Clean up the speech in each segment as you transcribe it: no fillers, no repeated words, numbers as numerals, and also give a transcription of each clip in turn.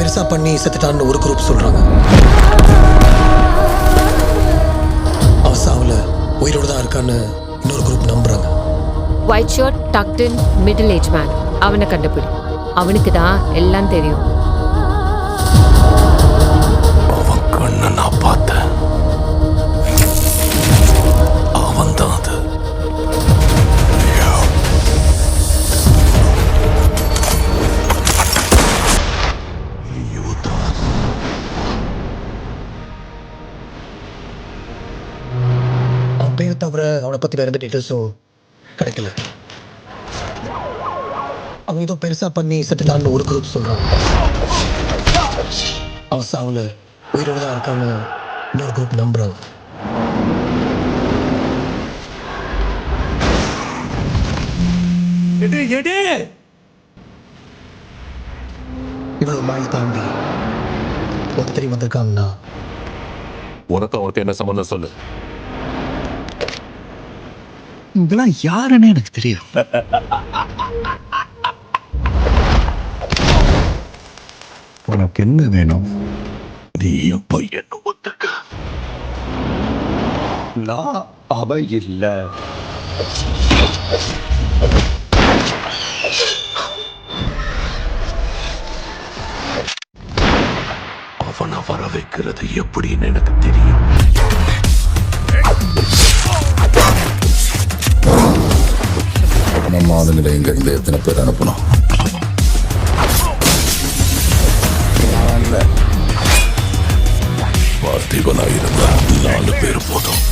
பெருசா பண்ணி செத்துட்டான்னு ஒரு குரூப் சொல்றாங்க. அவன் சாவுல உயிரோடு தான் இருக்கான்னு இன்னொரு குரூப் நம்புறாங்க. ஒயிட் ஷர்ட், டக்ட் இன், மிடில் ஏஜ் மேன். அவனை கண்டுபிடி. அவனுக்கு தான் எல்லாம் தெரியும். அவன் கண்ணை நான் பார்த்தேன். அவன் தான் அது. அவன் பேர் தவிர அவனை பத்தி வேற எந்த டீட்டெயில்ஸும் கிடைக்கல. அவன் ஏதோ பெருசா பண்ணி செத்துட்டான்னு ஒரு குரூப் சொல்றாங்க. அவன் சாவுல உயிரோடு தான் இருக்கான்னு இன்னொரு குரூப் நம்புறாங்க. இவ்வளவு மைல் தாண்டி ஒருத்தரி வந்திருக்காங்கன்னா உனக்கு அவனுக்கு என்ன சம்பந்தம் சொல்லு. இதெல்லாம் யாருன்னு எனக்கு தெரியும். உனக்கு என்ன வேணும்? நீ என் பையன் ஒத்துக்க. நான் அவ இல்லை. அவனை வர வைக்கிறது எப்படின்னு எனக்கு தெரியும். நம்ம ஆளுங்களை இங்க இருந்து எத்தனை பேர் அனுப்பணும்? பார்த்திபனா இருந்தா 4 பேர் போதும்.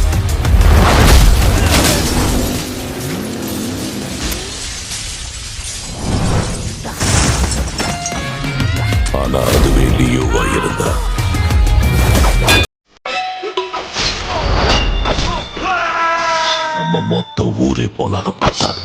ஆனா அதுவே லியோவா இருந்தா நம்ம மொத்த ஊரே போனாலும் பார்த்தாரு.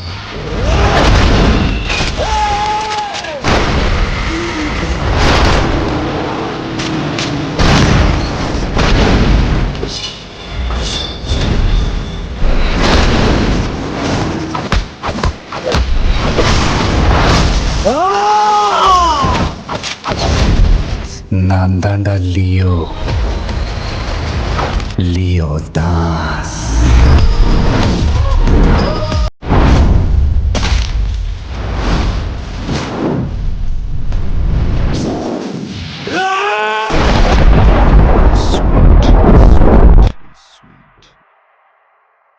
நான் தாண்டா லியோ. லியோ தாஸ்.